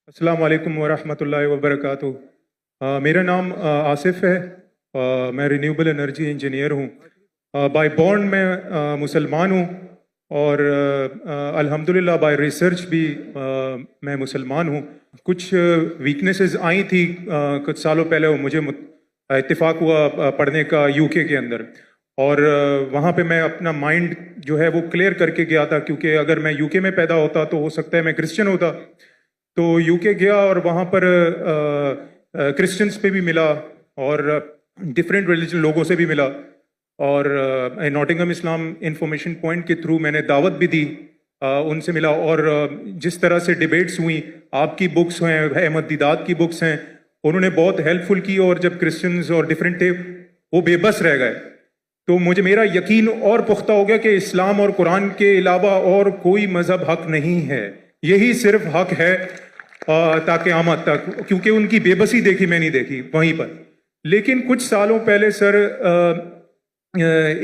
अस्सलाम वालेकुम वरहमतुल्लाहि वबरकातुहू। मेरा नाम आसिफ है। मैं रिन्यूएबल एनर्जी इंजीनियर हूँ। बाय बॉर्न मैं मुसलमान हूँ और अल्हम्दुलिल्लाह बाय रिसर्च भी मैं मुसलमान हूँ। कुछ वीकनेसेस आई थी कुछ सालों पहले, वो मुझे इत्तेफाक हुआ पढ़ने का यूके के अंदर, और वहाँ पे मैं अपना माइंड जो है वो क्लियर करके गया था, क्योंकि अगर मैं यूके में पैदा होता तो हो सकता है मैं क्रिश्चियन होता। तो यूके गया और वहाँ पर क्रिश्चियंस पे भी मिला और डिफरेंट रिलीजन लोगों से भी मिला, और नॉटिंघम इस्लाम इंफॉर्मेशन पॉइंट के थ्रू मैंने दावत भी दी, उनसे मिला। और जिस तरह से डिबेट्स हुई, आपकी बुक्स हैं, अहमद दीदात की बुक्स हैं, उन्होंने बहुत हेल्पफुल की। और जब क्रिश्चियंस और डिफरेंट थे वो बेबस रह गए, तो मुझे मेरा यकीन और पुख्ता हो गया कि इस्लाम और कुरान के अलावा और कोई मज़हब हक नहीं है, यही सिर्फ हक है ताकि आमद तक, क्योंकि उनकी बेबसी देखी मैंने देखी वहीं पर। लेकिन कुछ सालों पहले सर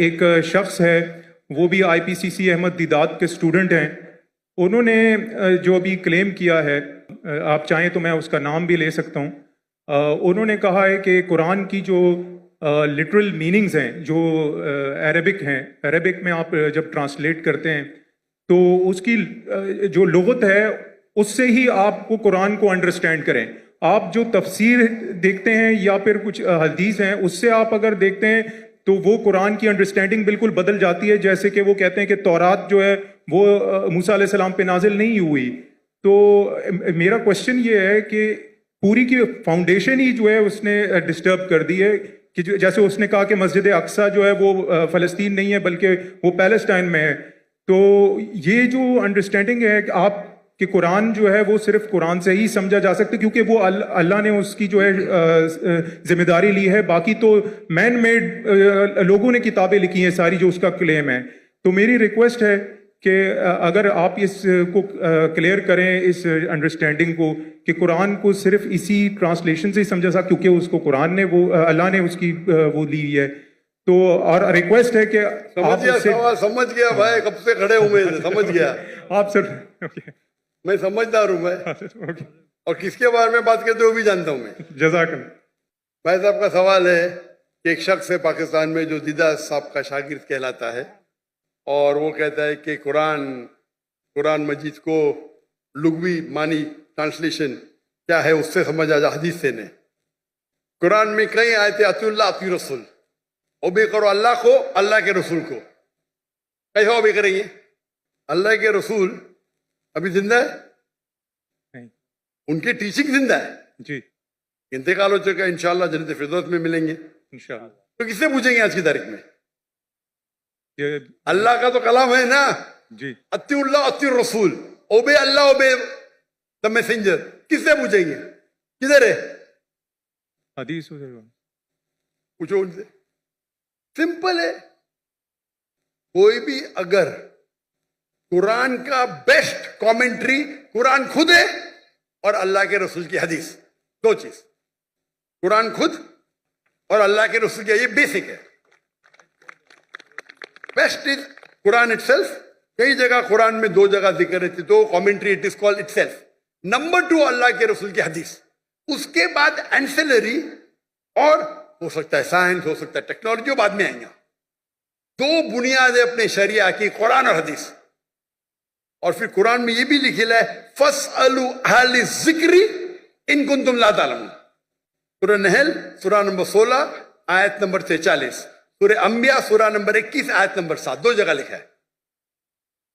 एक शख्स है, वो भी IPCC अहमद दीदात के स्टूडेंट हैं, उन्होंने जो अभी क्लेम किया है, आप चाहें तो मैं उसका नाम भी ले सकता हूँ। उन्होंने कहा है कि कुरान की जो लिटरल मीनिंग्स हैं, जो अरबिक हैं, अरबिक में आप जब ट्रांसलेट करते हैं तो उसकी जो लुगत है उससे ही आपको कुरान को अंडरस्टैंड करें। आप जो तफसीर देखते हैं या फिर कुछ हदीस हैं, उससे आप अगर देखते हैं तो वो कुरान की अंडरस्टैंडिंग बिल्कुल बदल जाती है। जैसे कि वो कहते हैं कि तौरात जो है वो मूसा अलैहि सलाम पे नाजिल नहीं हुई। तो मेरा क्वेश्चन ये है कि पूरी की फाउंडेशन ही जो है उसने डिस्टर्ब कर दी है, कि जैसे उसने कहा कि मस्जिद अक्सा जो है वो फ़लस्तीन नहीं है बल्कि वो पैलेस्टाइन में है। तो ये जो अंडरस्टैंडिंग है कि आप कि कुरान जो है वो सिर्फ कुरान से ही समझा जा सकता है, क्योंकि वो अल्लाह ने उसकी जो है जिम्मेदारी ली है, बाकी तो मैन मेड लोगों ने किताबें लिखी हैं सारी जो उसका क्लेम है। तो मेरी रिक्वेस्ट है कि अगर आप इसको क्लियर करें, इस अंडरस्टैंडिंग को, कि कुरान को सिर्फ इसी ट्रांसलेशन से ही समझा सकता, क्योंकि उसको कुरान ने वो अल्लाह ने उसकी वो ली है। तो और रिक्वेस्ट है कि समझ गया भाई, कब से खड़े हुए थे, समझ गया आप सर। मैं समझदार हूँ मैं, और किसके बारे में बात करते हो भी जानता हूँ मैं। जज़ाकल्लाह। भाई साहब का सवाल है कि एक शख्स है पाकिस्तान में जो दीदा साहब का शागिर्द कहलाता है, और वो कहता है कि कुरान मजीद को लुगवी मानी ट्रांसलेशन क्या है उससे समझ आ जा हदीस से ने। कुरान में कई आयतें अतिउल्लाह अति रसूल, ओबे करो अल्लाह को, अल्लाह के रसूल को। कैसे ओबे करेंगे? अल्लाह के रसूल अभी जिंदा है नहीं, उनकी टीचिंग जिंदा है जी। इंतकाल हो चुका है, इंशाल्लाह जन्नत फिरदौस में मिलेंगे इंशाअल्लाह। तो किससे पूछेंगे आज की तारीख में? ये अल्लाह का तो कलाम है ना जी। अतिउल्लाह अति रसूल, ओबे अल्लाह ओबे द मैसेंजर। किससे पूछेंगे? किधर है? हदीस पूछो उनसे, सिंपल है। कोई भी अगर कुरान का बेस्ट कमेंट्री कुरान खुद है और अल्लाह के रसूल की हदीस, दो चीज, कुरान खुद और अल्लाह के रसूल की, ये बेसिक है। Best is Quran itself. कई जगह कुरान में दो जगह जिक्र है, तो commentary it is called itself. Number 2 अल्लाह के रसूल की हदीस, उसके बाद एंसेलरी, और हो सकता है साइंस, हो सकता है टेक्नोलॉजी, बाद में आएंगे। दो बुनियाद है अपने शरिया की, कुरान और हदीस। और फिर कुरान में ये भी लिखा है फसअलु अहले ज़िक्री इन कुंतुम ला तालमून। सूरह नहल सूरह नंबर 16 आयत नंबर 46, सूरह अंबिया सूरह नंबर 21 आयत नंबर 7, दो जगह लिखा है।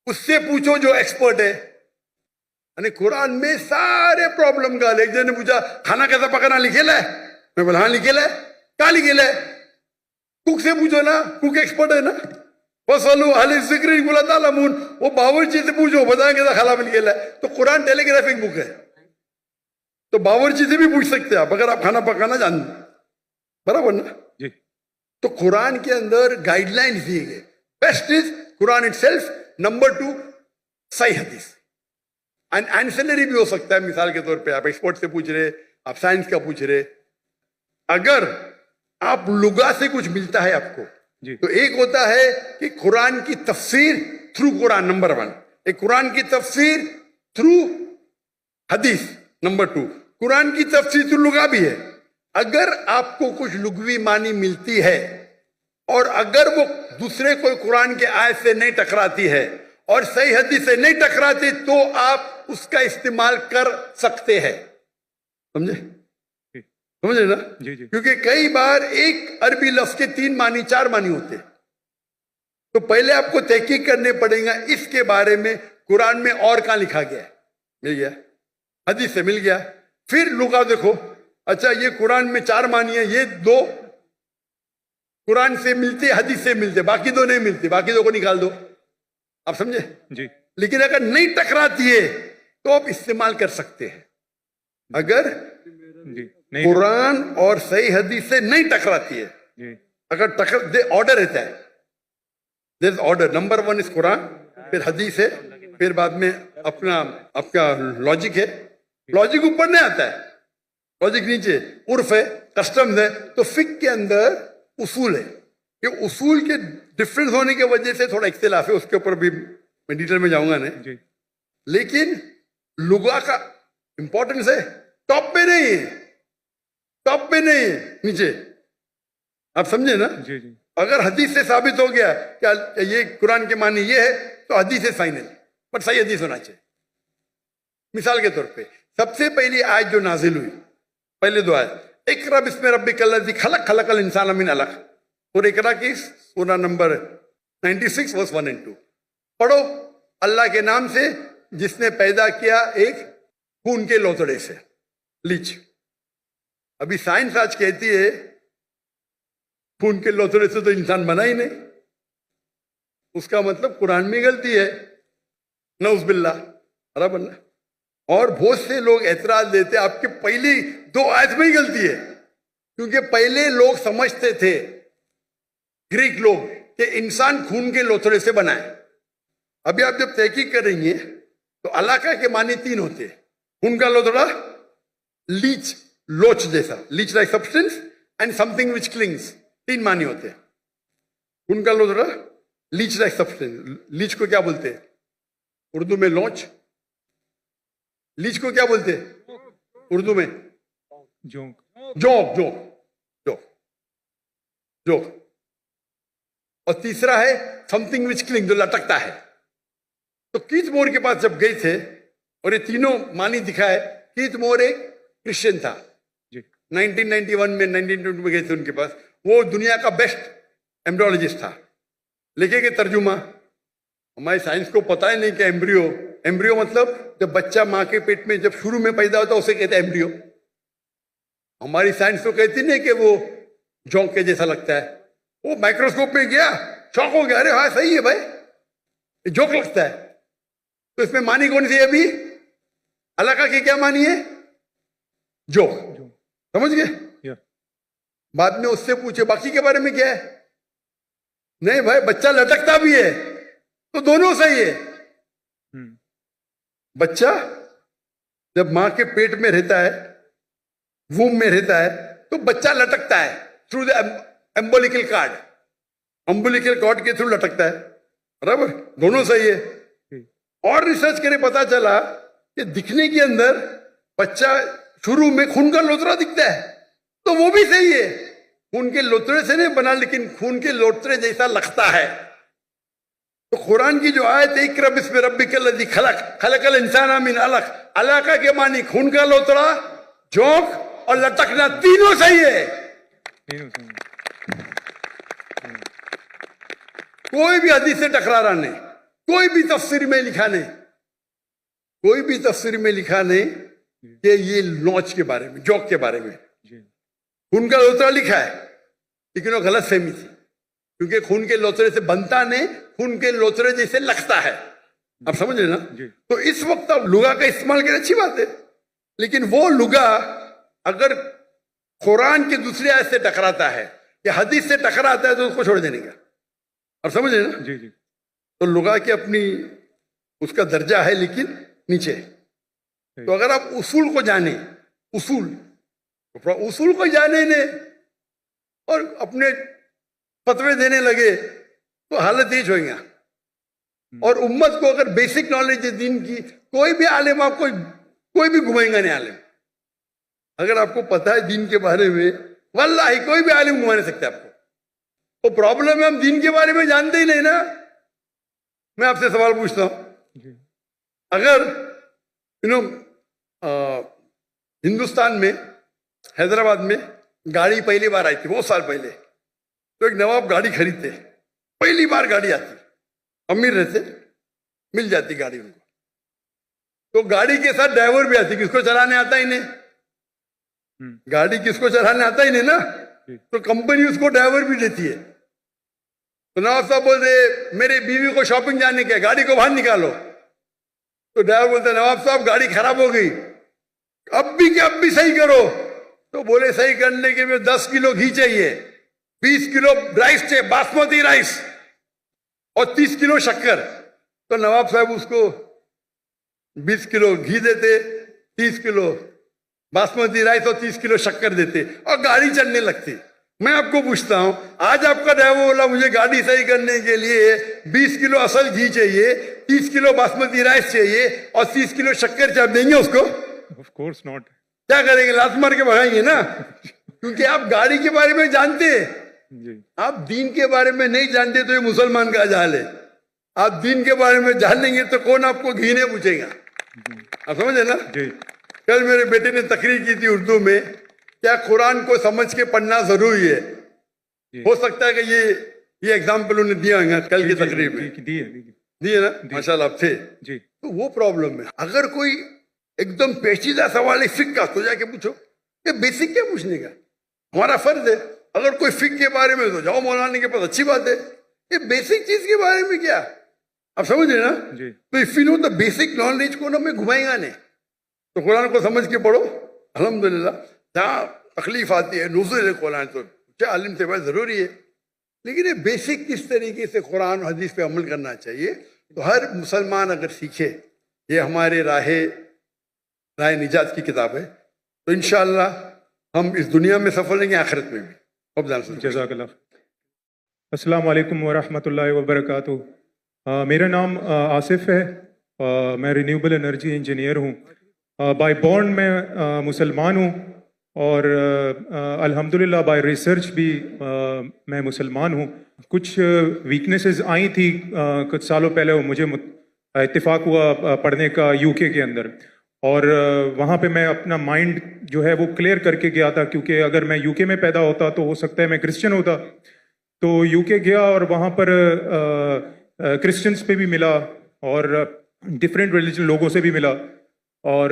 उससे पूछो जो एक्सपर्ट है। यानी कुरान में सारे प्रॉब्लम का, एक जन ने पूछा खाना कैसा पकाना लिखेला है? मैं बोला हाँ लिखेला है। क्या लिखेला है? कुक से पूछो ना, कुक एक्सपर्ट है ना। फसलू अहले ज़िक्री कुला तालमून, वो बावर्ची से पूछो बताएंगे कैसा खाना बन गया है। तो कुरान टेलीग्राफिक बुक है, तो बावर्ची से भी पूछ सकते हैं आप अगर आप खाना पकाना जानते, बराबर ना जी। तो कुरान के अंदर गाइडलाइंस दिए गए। Best is Quran itself, number 2 सही हदीस। एंड एंसेलरी भी हो सकता है, मिसाल के तौर पे आप एक्सपर्ट से पूछ रहे, आप साइंस का पूछ रहे। अगर आप लुगा से कुछ मिलता है आपको, तो एक होता है कि कुरान की तफसीर थ्रू कुरान, नंबर 1। एक कुरान की तफसीर थ्रू हदीस, नंबर 2, कुरान की तफसीर लुगा भी है. अगर आपको कुछ लुगवी मानी मिलती है और अगर वो दूसरे कोई कुरान के आयत से नहीं टकराती है और सही हदीस से नहीं टकराती तो आप उसका इस्तेमाल कर सकते हैं. समझे? समझे ना? जी जी. क्योंकि कई बार एक अरबी लफ्ज के 3 मानी 4 मानी होते हैं. तो पहले आपको तहकीक करने पड़ेगा इसके बारे में कुरान में और कहां लिखा गया है. मिल गया, हदीस से मिल गया. फिर लुगा देखो, अच्छा ये कुरान में 4 मानी है, ये 2 कुरान से मिलते हदीस से मिलते, बाकी 2 नहीं मिलते, बाकी 2 को निकाल दो. आप समझे? जी लेकिन अगर नहीं टकराती है तो आप इस्तेमाल कर सकते हैं. अगर जी. नहीं. कुरान और सही हदीस से नहीं टकराती है, जी. अगर टकर ऑर्डर रहता है, there is order. Number 1 is Quran, फिर हदीस है, फिर बाद में आपका लॉजिक है. लॉजिक ऊपर नहीं आता है, लॉजिक नीचे, उर्फ है, कस्टम्स है. तो फिक के अंदर उसूल है. ये उसूल के डिफरेंस होने की वजह से थोड़ा इख्तिलाफ है, उसके ऊपर भी मैं डिटेल में जाऊंगा नहीं. जी. लेकिन लुगा का इंपॉर्टेंस है, टॉप पे नहीं है, टॉप पे नहीं है, नीचे. आप समझे ना? जी जी. अगर हदीस से साबित हो गया क्या ये कुरान के मानी ये है तो हदीस है फाइनल, बट सही हदीस होना चाहिए. मिसाल के तौर पे सबसे पहली आयत जो नाजिल हुई, पहले 2 आयत, इकरा बिस्मि रब्बिकल्लज़ी खलक़ खलक़ल इंसान मिन अलक़, और इकरा की सूरा नंबर 96 वर्स 1 और 2. पढ़ो अल्लाह के नाम से जिसने पैदा किया एक खून के लोथड़े से, लीच. अभी साइंस आज कहती है खून के लोथड़े से तो इंसान बना ही नहीं, उसका मतलब कुरान में गलती है, नऊज़ बिल्लाह. और बहुत से लोग एतराज देते आपके पहली 2 आयत में ही गलती है, क्योंकि पहले लोग समझते थे, ग्रीक लोग, कि इंसान खून के लोथड़े से बना है. अभी आप जब तहकीक करेंगे तो अलाका के मानी 3 होते हैं. खून का लोथड़ा, लीच, लोच जैसा, leech like substance, and something which clings. 3 मानी होते हैं. खून का लोथड़ा, लीच लाइक सब्सटेंस. लीच को क्या बोलते हैं उर्दू में? लोच. लीच को क्या बोलते हैं उर्दू में? जोंक. जोक. जोक. जोक. जोक. और तीसरा है समथिंग विच क्लिंग, जो लटकता है. तो कीथ मोर के पास जब गए थे और ये तीनों मानी दिखाए, कीथ मोर एक क्रिश्चियन था. जी. 1991 में 1922 में गए थे उनके पास. वो दुनिया का बेस्ट एम्ब्रियोलॉजिस्ट था. लिखे के तर्जुमा, हमारी साइंस को पता ही नहीं कि एम्ब्रियो मतलब जब बच्चा माँ के पेट में जब शुरू में पैदा होता है उसे कहते हैं एम्ब्रियो. हमारी साइंस तो कहती नहीं कि वो जोंक के जैसा लगता है. वो माइक्रोस्कोप में गया, शॉक हो गया, अरे हाँ सही है भाई, जोक लगता है. तो इसमें मानी कौन सी है? अभी अलाका की क्या मानी है? जोक. समझ गए? बाद में उससे पूछे बाकी के बारे में क्या है? नहीं भाई, बच्चा लटकता भी है तो दोनों सही है. बच्चा जब मां के पेट में रहता है, वूम में रहता है, तो बच्चा लटकता है थ्रू द एम्बोलिकल कार्ड. एम्बोलिकल कॉर्ड के थ्रू लटकता है. बराबर, दोनों सही है. और रिसर्च करे पता चला कि दिखने के अंदर बच्चा शुरू में खून का लोथड़ा दिखता है, तो वो भी सही है. खून के लोथड़े से नहीं बना, लेकिन खून के लोथड़े जैसा लगता है. तो कुरान की जो आयत है, इक़रा बिस्मि रब्बिकल्लज़ी खलक़ खलक़ल इंसान मिन अलक़, अलाका के मानी खून का लोथड़ा, जोंक और लटकना, तीनों सही है. कोई भी हदीस से टकराना नहीं, कोई भी तफसीर में लिखा नहीं, कोई भी तफसीर में लिखा नहीं कि ये लॉन्च के बारे में, जोक के बारे में. खून का लोथड़ा लिखा है, लेकिन वो गलत फहमी थी, क्योंकि खून के लोथड़े से बनता नहीं, खून के लोथड़े जैसे लगता है. आप समझ रहे ना? तो इस वक्त आप लुगा का इस्तेमाल करें, अच्छी बात है, लेकिन वो लुगा अगर कुरान के दूसरे आयत से टकराता है या हदीस से टकराता है तो उसको छोड़ देने का. आप समझ रहे ना? जी जी. तो लुगा की अपनी उसका दर्जा है, लेकिन नीचे. तो अगर आप उसूल को जाने, उसूल को जाने ने और अपने फतवे देने लगे तो हालत ये होगा. और उम्मत को अगर बेसिक नॉलेज है दीन की, कोई भी आलिम आपको کوئی بھی گھمائیں گا نہیں عالم. اگر آپ کو پتا ہے دین کے بارے میں, واللہ کوئی بھی عالم گھما نہیں سکتا آپ کو. وہ پرابلم ہے ہم دین کے بارے میں جانتے ہی نہیں نا. میں آپ سے سوال پوچھتا ہوں, اگر ہندوستان میں حیدرآباد میں گاڑی پہلی بار آئی تھی بہت سال پہلے, تو ایک نواب گاڑی خریدتے, پہلی بار گاڑی آتی, امیر رہتے, مل جاتی گاڑی ان کو, تو گاڑی کے ساتھ ڈرائیور بھی آتی. کس کو چلانے آتا ہی نہیں, گاڑی کس کو چلانے آتا ہی نہیں نا, تو کمپنی اس کو ڈرائیور بھی دیتی ہے. تو نواب صاحب بولتے میری بیوی کو شاپنگ جانے کے, گاڑی کو باہر نکالو. تو ڈرائیور بولتے نواب صاحب گاڑی خراب ہو گئی, اب بھی صحیح کرو. تو بولے صحیح کرنے کے لیے 10 کلو گھی چاہیے, 20 کلو رائس چاہیے, باسمتی رائس, اور 30 کلو شکر. تو نواب صاحب اس کو 20 کلو گھی دیتے, 30 کلو باسمتی رائس اور 30 کلو شکر دیتے, اور گاڑی چلنے لگتی. میں آپ کو پوچھتا ہوں, آج آپ کا ڈرائیور بولا مجھے گاڑی صحیح کرنے کے لیے 20 کلو اصل گھی چاہیے, 30 کلو باسمتی رائس چاہیے, اور 30 کلو شکر چاپ دیں گے اس کو؟ Of course not. کیا کریں گے, لات مار کے بھگائیں گے نا, کیونکہ آپ گاڑی کے بارے میں جانتے ہیں, آپ دین کے بارے میں نہیں جانتے. تو یہ مسلمان کا جہل ہے. آپ دین کے بارے میں جان لیں گے تو کون آپ کو گھی نہیں پوچھے گا. آپ سمجھے نا. کل میرے بیٹے نے تقریر کی تھی اردو میں, کیا قرآن کو سمجھ کے پڑھنا ضروری ہے. ہو سکتا ہے کہ یہ ایگزامپل انہیں دیا ہوگا کل کی تقریر میں, دیے نا, ماشاء اللہ آپ تھے. تو وہ پرابلم ہے. اگر کوئی ایک دم پیچیدہ سوال ہے فقہ کا, تو جا کے پوچھو. یہ بیسک کیا پوچھنے کا, ہمارا فرض ہے. اگر کوئی فقہ کے بارے میں تو جاؤ مولانا کے پاس, اچھی بات ہے. یہ بیسک چیز کے بارے میں کیا, آپ سمجھ رہے نا. تو if you know the basic knowledge کو نا میں گھمائیں گا نہیں. تو قرآن کو سمجھ کے پڑھو. الحمدللہ جہاں تکلیف آتی ہے نزول قرآن تو عالم سے بات ضروری ہے, لیکن یہ بیسک کس طریقے سے قرآن و حدیث پہ عمل کرنا چاہیے, تو ہر مسلمان اگر سیکھے. یہ ہمارے راہ نجات کی کتاب ہے, تو انشاءاللہ ہم اس دنیا میں سفل رہیں گے, آخرت میں بھی. جزاک اللہ. السلام علیکم ورحمۃ اللہ وبرکاتہ. میرا نام آصف ہے, میں رینیوبل انرجی انجینئر ہوں. بائی بورن میں مسلمان ہوں, اور الحمدللہ بائی ریسرچ بھی میں مسلمان ہوں. کچھ ویکنیسز آئی تھی کچھ سالوں پہلے, مجھے اتفاق ہوا پڑھنے کا یو کے اندر, اور وہاں پہ میں اپنا مائنڈ جو ہے وہ کلیئر کر کے گیا تھا, کیونکہ اگر میں یو کے میں پیدا ہوتا تو ہو سکتا ہے میں کرسچن ہوتا. تو یو کے گیا اور وہاں پر کرسچنس پہ بھی ملا, اور ڈفرینٹ ریلیجن لوگوں سے بھی ملا, اور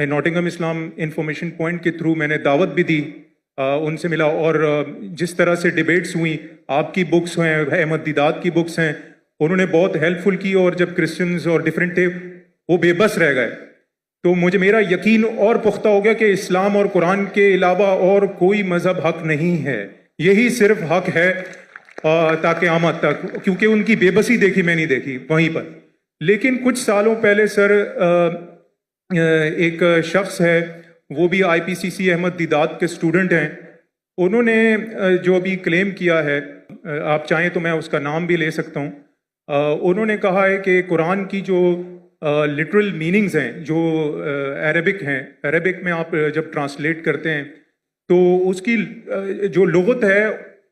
ناٹنگھم اسلام انفارمیشن پوائنٹ کے تھرو میں نے دعوت بھی دی, ان سے ملا. اور جس طرح سے ڈیبیٹس ہوئیں, آپ کی بکس ہیں, احمد دیدات کی بکس ہیں, انہوں نے بہت ہیلپ فل کی. اور جب کرسچنز اور ڈفرینٹ تھے وہ بے بس رہ گئے, تو میرا یقین اور پختہ ہو گیا کہ اسلام اور قرآن کے علاوہ اور کوئی مذہب حق نہیں ہے, یہی صرف حق ہے تا قیامت تک. کیونکہ ان کی بے بسی دیکھی میں نہیں دیکھی وہیں پر. لیکن کچھ سالوں پہلے سر ایک شخص ہے, وہ بھی IPCC احمد دیدات کے اسٹوڈنٹ ہیں, انہوں نے جو ابھی کلیم کیا ہے, آپ چاہیں تو میں اس کا نام بھی لے سکتا ہوں. انہوں نے کہا ہے کہ قرآن کی جو لٹرل میننگز ہیں جو عربک ہیں, عربک میں آپ جب ٹرانسلیٹ کرتے ہیں تو اس کی جو لغت ہے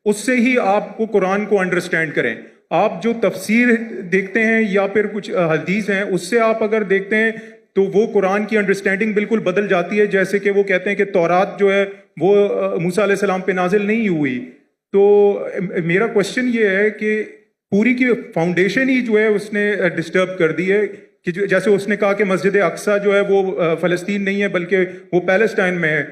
اس سے ہی آپ کو قرآن کو انڈرسٹینڈ کریں. آپ جو تفسیر دیکھتے ہیں یا پھر کچھ حدیث ہیں, اس سے آپ اگر دیکھتے ہیں تو وہ قرآن کی انڈرسٹینڈنگ بالکل بدل جاتی ہے. جیسے کہ وہ کہتے ہیں کہ تورات جو ہے وہ موسیٰ علیہ السلام پہ نازل نہیں ہوئی. تو میرا کوشچن یہ ہے کہ پوری کی فاؤنڈیشن ہی جو ہے اس نے ڈسٹرب کر دی ہے, کہ جیسے اس نے کہا کہ مسجد اقصیٰ جو ہے وہ فلسطین نہیں ہے بلکہ وہ پیلسٹائن میں ہے.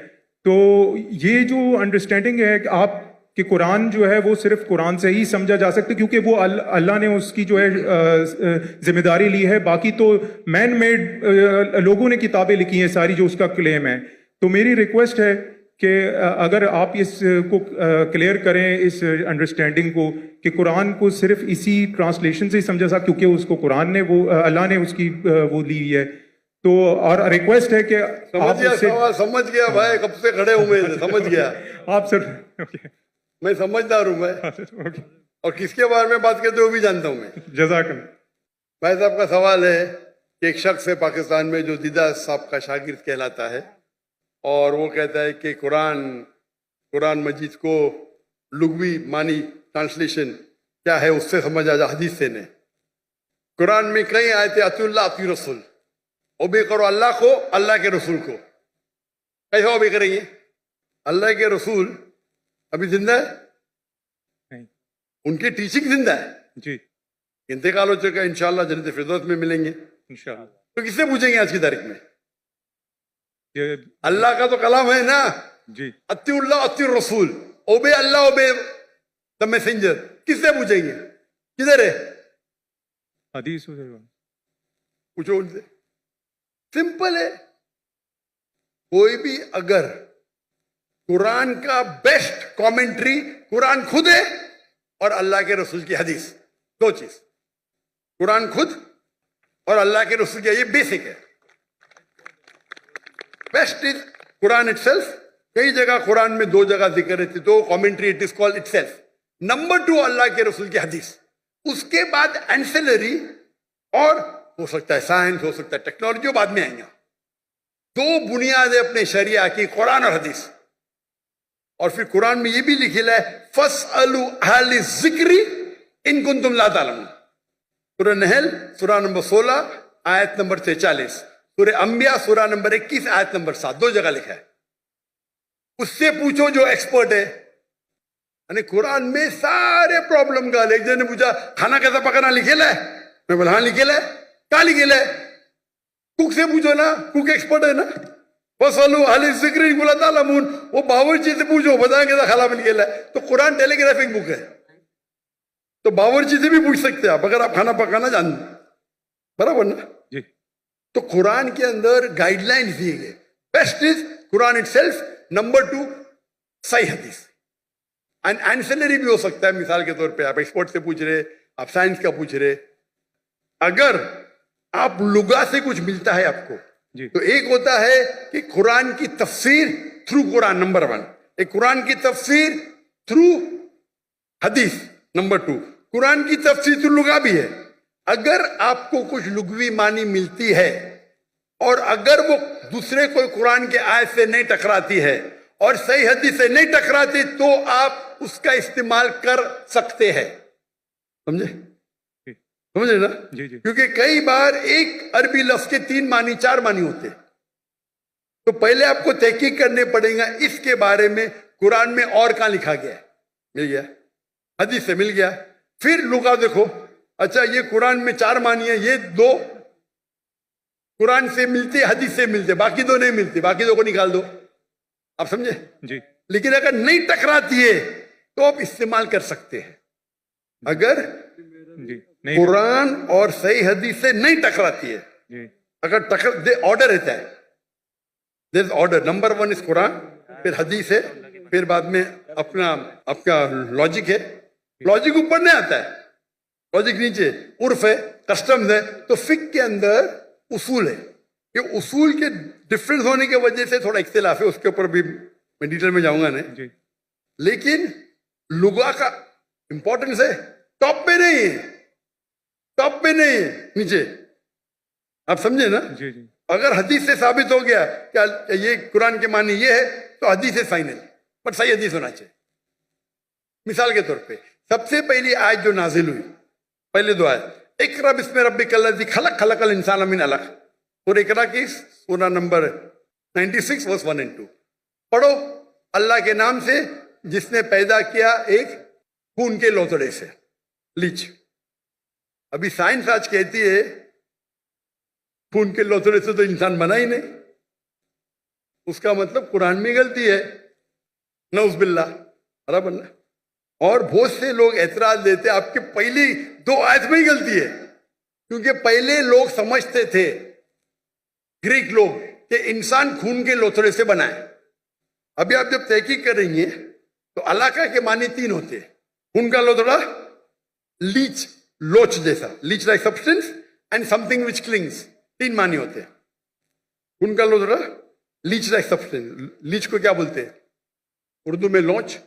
تو یہ جو انڈرسٹینڈنگ ہے کہ آپ کہ قرآن جو ہے وہ صرف قرآن سے ہی سمجھا جا سکتا ہے, کیونکہ وہ اللہ نے اس کی جو ہے ذمہ داری لی ہے. باقی تو مین میڈ لوگوں نے کتابیں لکھی ہیں ساری جو اس کا کلیم ہے. تو میری ریکویسٹ ہے کہ اگر آپ اس کو کلیئر کریں, اس انڈرسٹینڈنگ کو, کہ قرآن کو صرف اسی ٹرانسلیشن سے ہی سمجھا سکتا, کیونکہ اس کو قرآن نے وہ اللہ نے اس کی وہ لی ہوئی ہے. تو اور ریکویسٹ ہے کہ سمجھ گیا بھائی, کب سے کھڑے ہوئے سمجھ گیا آپ سر. میں سمجھدار ہوں میں, اور کس کے بارے میں بات کرتے ہو بھی جانتا ہوں میں. جزاک اللہ. بھائی صاحب کا سوال ہے کہ ایک شخص ہے پاکستان میں جو دیدہ صاحب کا شاگرد کہلاتا ہے، اور وہ کہتا ہے کہ قرآن مجید کو لغوی معنی ٹرانسلیشن کیا ہے اس سے سمجھ آ جا، حدیث سے نہیں۔ قرآن میں کئی آیتیں اطیعوا اللہ اطیعوا رسول، اوبے کرو اللہ کو، اللہ کے رسول کو۔ کیسے اوبے کریں گے؟ اللہ کے رسول ابھی زندہ ہے، نہیں ان کی ٹیچنگ زندہ ہے، جی انتقال ہو چکا، انشاءاللہ جنت فردوس میں ملیں گے۔ انشاءاللہ۔ تو کس سے پوچھیں گے آج کی تاریخ میں؟ یہ اللہ کا تو کلام ہے نا، جی اطیعوا اللہ اطیعوا الرسول، obey Allah obey the messenger. کس سے پوچھیں گے؟ کدھر ہے؟ حدیث پوچھو ان سے، سمپل ہے۔ کوئی بھی اگر قرآن کا بیسٹ کامنٹری قرآن خود ہے اور اللہ کے رسول کی حدیث، دو چیز، قرآن خود اور اللہ کے رسول کی، یہ بیسک ہے۔ Best is Quran it self. کئی جگہ قرآن میں دو جگہ ذکر ہے تو commentary it is called it self. Number 2 اللہ کے رسول کی حدیث، اس کے بعد اینسلری، اور ہو سکتا ہے سائنس، ہو سکتا ہے ٹیکنالوجی، بعد میں آئیں گا۔ دو بنیاد ہے اپنے شریعہ کی، قرآن اور حدیث۔ اور پھر قرآن میں یہ بھی لکھا ہے فَاسْأَلُوا أَهْلَ الذِّكْرِ إِن كُنتُمْ لَا تَعْلَمُونَ۔ سورہ نحل سورہ نمبر 16 آیت نمبر 46، سورہ انبیاء سورہ نمبر 21 آیت نمبر 7، دو جگہ لکھا ہے۔ اس سے پوچھو جو ایکسپرٹ ہے۔ یعنی قرآن میں سارے پرابلم کا، ایک جن نے پوچھا کھانا کیسا پکانا لکھے ہے، میں بولا ہاں لکھے ہے، کیا لکھے ہے؟ کوک سے پوچھو نا، کوک ایکسپرٹ ہے نا۔ فَاسْأَلُوا أَهْلَ الذِّكْرِ إِن كُنتُمْ لَا تَعْلَمُونَ، وہ باورچی سے پوچھو، بتائیں کیسا کھانا میں لکھے ہے۔ تو قرآن ٹیلی گرافک بک ہے، تو باورچی سے بھی پوچھ سکتے ہیں آپ اگر آپ کھانا پکانا جانتے، برابر نا؟ جی تو قرآن کے اندر گائیڈ لائنز دیے گئے۔ Best is Quran it self, number 2 صحیح حدیث۔ اینسلری بھی ہو سکتا ہے، مثال کے طور پہ آپ ایکسپرٹ سے پوچھ رہے، آپ سائنس کا پوچھ رہے۔ اگر آپ لغا سے کچھ ملتا ہے آپ کو، جی تو ایک ہوتا ہے کہ قرآن کی تفسیر تھرو قرآن، نمبر 1، ایک قرآن کی تفسیر تھرو حدیث، نمبر 2 قرآن کی تفسیر تھرو لغا بھی ہے۔ اگر آپ کو کچھ لغوی معنی ملتی ہے اور اگر وہ دوسرے کوئی قرآن کے آیت سے نہیں ٹکراتی ہے اور صحیح حدیث سے نہیں ٹکراتی، تو آپ اس کا استعمال کر سکتے ہیں۔ سمجھے؟ سمجھے نا؟ جی جی کیونکہ کئی بار ایک عربی لفظ کے 3 معنی 4 معنی ہوتے ہیں، تو پہلے آپ کو تحقیق کرنے پڑے گا اس کے بارے میں قرآن میں اور کہاں لکھا گیا ہے، مل گیا حدیث سے مل گیا، پھر لغا دیکھو، اچھا یہ قرآن میں 4 معنی ہے، یہ 2 قرآن سے ملتے حدیث سے ملتے، باقی 2 نہیں ملتے، باقی 2 کو نکال دو۔ آپ سمجھے؟ جی لیکن اگر نہیں ٹکراتی ہے تو آپ استعمال کر سکتے ہیں۔ اگر جی نہیں قرآن اور صحیح حدیث سے نہیں ٹکراتی ہے، جی اگر آرڈر رہتا ہے، دیر آرڈر، نمبر 1 اس قرآن، پھر حدیث ہے، پھر بعد میں آپ کا لاجک ہے۔ لاجک اوپر نہیں آتا ہے، لاجک نیچے، عرف ہے، کسٹمز ہے۔ تو فقہ کے اندر اصول ہے، یہ اصول کے ڈفرنس ہونے کی وجہ سے تھوڑا اختلاف ہے، اس کے اوپر بھی میں ڈیٹیل میں جاؤں گا نہیں، جی لیکن لغا کا امپورٹنس ہے، ٹاپ پہ نہیں ہے، ٹاپ پہ نہیں ہے، نیچے۔ آپ سمجھے نا؟ جی جی اگر حدیث سے ثابت ہو گیا کہ یہ قرآن کے معنی یہ ہے تو حدیث ہے فائنل، پر صحیح حدیث ہونا چاہیے۔ مثال کے طور پہ سب سے پہلی آیت جو نازل ہوئی، پہلے 2 آیت، اقرا بسم ربک الذی خلق، خلق الانسان من علق، اور اقرا کی سورہ نمبر 96 ورس 1 and 2، پڑھو اللہ کے نام سے جس نے پیدا کیا ایک خون کے لوتڑے سے، لیچ۔ ابھی سائنس آج کہتی ہے خون کے لوتڑے سے تو انسان بنا ہی نہیں، اس کا مطلب قرآن میں غلطی ہے، نعوذ باللہ، برابر نا؟ اور بہت سے لوگ اعتراض دیتے آپ کے پہلی 2 آیت میں ہی غلطی ہے، کیونکہ پہلے لوگ سمجھتے تھے، گریک لوگ، کہ انسان خون کے لوتھڑے سے بنا ہے۔ ابھی آپ جب تحقیق کریں گے تو علاقہ کے معنی 3 ہوتے ہیں، خون کا لوتھڑا، لیچ، لوچ جیسا، latch like substance, and some thing which killings, 3 معنی ہوتے ہیں۔ خون کا لوتھڑا، لیچ لائک سبسٹینس، لیچ کو کیا بولتے ہیں اردو میں؟ لونچ۔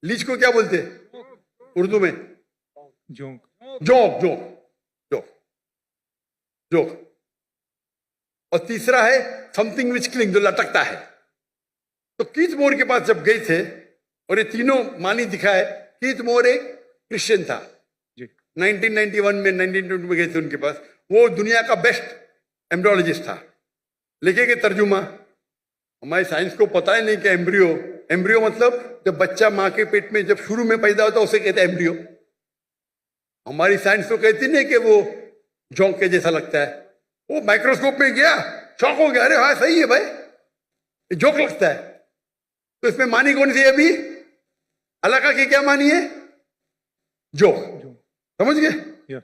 لیچ کو کیا بولتے ہیں اردو میں؟ جونک جوک، جوک، جوک۔ जोक, और तीसरा है समथिंग विच क्लिंग, जो लटकता है। तो कीथ मोर के पास जब गए थे, और ये तीनों मानी दिखाए, कीथ मोर एक क्रिश्चियन था, 1991 में 1920 में गए थे उनके पास। वो दुनिया का बेस्ट एम्ब्रियोलॉजिस्ट था। लिखे के तर्जुमा, हमारे साइंस को पता ही नहीं कि एम्ब्रियो मतलब जब बच्चा माँ के पेट में जब शुरू में पैदा होता है उसे कहते हैं एम्ब्रियो। हमारी साइंस तो कहती नहीं कि वो जोंक के जैसा लगता है। वो माइक्रोस्कोप में गया, शॉक हो गया, अरे हाँ सही है भाई, ये जोक लगता है। तो इसमें मानी कौन सी है अभी? अलका की क्या मानी है? जोक। समझ गए?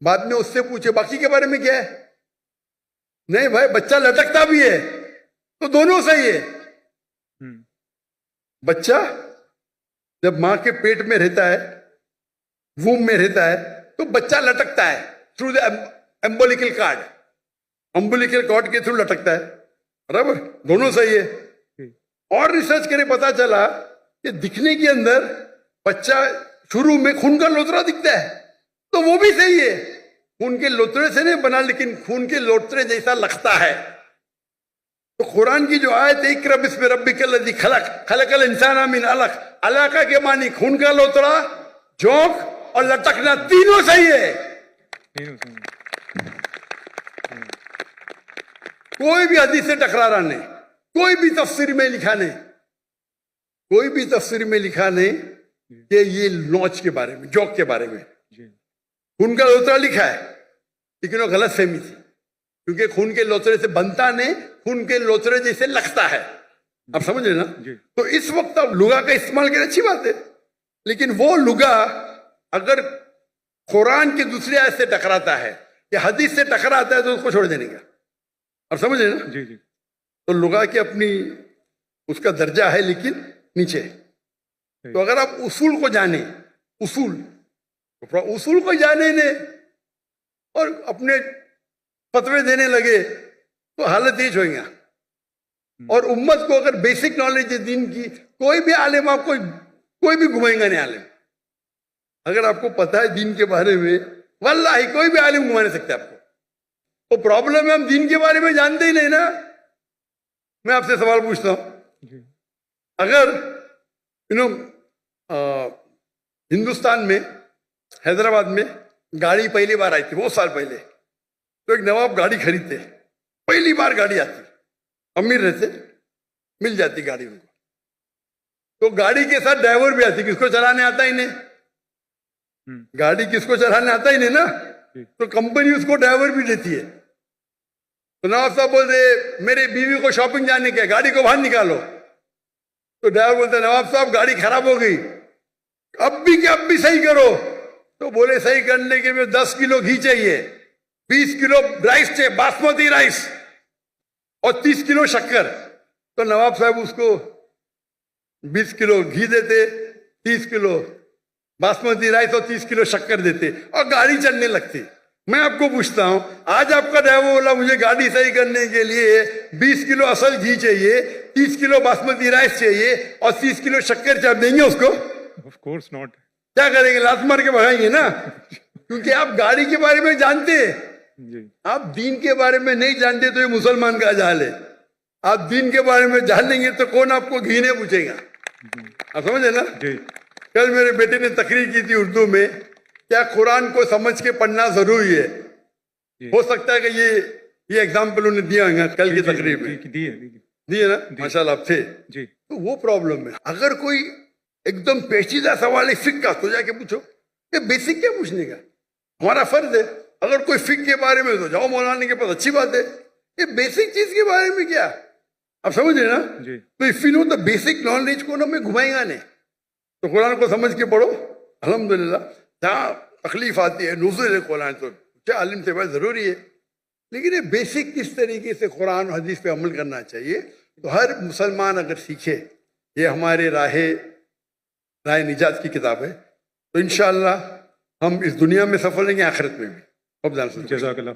बाद में उससे पूछे बाकी के बारे में क्या है? नहीं भाई, बच्चा लटकता भी है, तो दोनों सही है। बच्चा जब मां के पेट में रहता है, वूम में रहता है, तो बच्चा लटकता है थ्रू द एम्बोलिकल कार्ड, अम्बोलिकल कॉर्ड के थ्रू लटकता है, बराबर, दोनों सही है। और रिसर्च करे पता चला कि दिखने के अंदर बच्चा शुरू में खून का लोतरा दिखता है, तो वो भी सही है। खून के लोतरे से नहीं बना, लेकिन खून के लोतरे जैसा लगता है। तो कुरान की जो आयत है, इक़रा बिस्मि रब्बिकल लज़ी खलक, खलकल इंसाना मिन अलक, अलका के मानी खून का लोतरा, जोंक और लटकना, तीनों सही है। कोई भी हदीस से टकरा रहा नहीं, कोई भी तफसीर में लिखा नहीं, कोई भी तफसीर में लिखा नहीं कि ये लॉन्च के बारे में, जोक के बारे में। खून का लोतरा लिखा है, लेकिन वो गलत फहमी थी, क्योंकि खून के लोतरे से बनता नहीं, खून के लोतरे जैसे लगता है। आप समझ रहे ना? तो इस वक्त आप लुगा का इस्तेमाल करें, अच्छी बात है, लेकिन वो लुगा अगर कुरान की दूसरी आयत से टकराता है या हदीस से टकराता है तो उसको छोड़ देने का। आप समझ रहे ना? जी जी। तो लुगा की अपनी उसका दर्जा है, लेकिन नीचे है। तो अगर आप उसूल को जाने, उसूल को जाने ने और अपने फतवे देने लगे तो हालत ही होएगा। और उम्मत को अगर बेसिक नॉलेज है दीन की, कोई भी आलिम आपको कोई भी घुमाएगा नहीं आलिम। अगर आपको पता है दीन के बारे में, वल्लाही कोई भी आलिम घुमा नहीं सकता आपको। वो प्रॉब्लम है, हम दीन के बारे में जानते ही नहीं ना। मैं आपसे सवाल पूछता हूं, अगर हिंदुस्तान में, हैदराबाद में गाड़ी पहली बार आई थी बहुत साल पहले, तो एक नवाब गाड़ी खरीदते, पहली बार गाड़ी आती, अमीर रहते, मिल जाती गाड़ी उनको, तो गाड़ी के साथ ड्राइवर भी आती। किसको चलाने आता ही नहीं, गाड़ी किसको चलाने आता ही नहीं ना, तो कंपनी उसको ड्राइवर भी देती है। तो नवाब साहब बोलते मेरी बीवी को शॉपिंग जाने के, गाड़ी को बाहर निकालो। तो ड्राइवर बोलते नवाब साहब गाड़ी खराब हो गई, अब भी सही करो। तो बोले सही करने के लिए 10 किलो घी चाहिए, 20 किलो राइस चाहिए, बासमती राइस, और 30 किलो शक्कर। तो नवाब साहब उसको 20 किलो घी देते, 30 किलो बासमती राइस और 30 किलो शक्कर देते, और गाड़ी चलने लगती। मैं आपको पूछता हूं, आज आपका ड्राइवर बोला मुझे गाड़ी सही करने के लिए 20 किलो असल घी चाहिए, 30 किलो बासमती राइस चाहिए और 30 किलो शक्कर चाहिए, देंगे उसको? Of course not. क्या करेंगे? लात मार के भगाएंगे ना, क्योंकि आप गाड़ी के बारे में जानते हैं, आप दीन के बारे में नहीं जानते। तो ये मुसलमान का जाल है। आप दीन के बारे में जान लेंगे तो कौन आपको घी नहीं पूछेगा। आप समझे ना? कल मेरे बेटे ने तकरीर की थी उर्दू में, क्या कुरान को समझ के पढ़ना जरूरी है? हो सकता है कि ये एग्जाम्पल उन्हें दिया होगा कल की तकरीर में, दिए ना, माशाल्लाह आप थे जी। तो वो प्रॉब्लम है। अगर कोई एकदम पेचीदा सवाल है फिक का, तो जाके पूछो। ये बेसिक क्या पूछने का, हमारा फर्ज है। अगर कोई फिक के बारे में तो जाओ मौलाना के पास, अच्छी बात है। ये बेसिक चीज के बारे में क्या, आप समझ रहे ना? तो if you know the basic knowledge को ना मैं घुमाएगा नहीं, तो कुरान को समझ के पढ़ो। अल्हम्दुलिल्लाह जहाँ तकलीफ आती है नुज़ुल कुरान, तो क्या आलिम से बात जरूरी है, लेकिन ये बेसिक किस तरीके से कुरान और हदीस पे अमल करना चाहिए, तो हर मुसलमान अगर सीखे, ये हमारे राह निजात की किताब है, तो इंशाअल्लाह हम इस दुनिया में सफल रहेंगे, आखिरत में भी। जज़ाकल्लाह।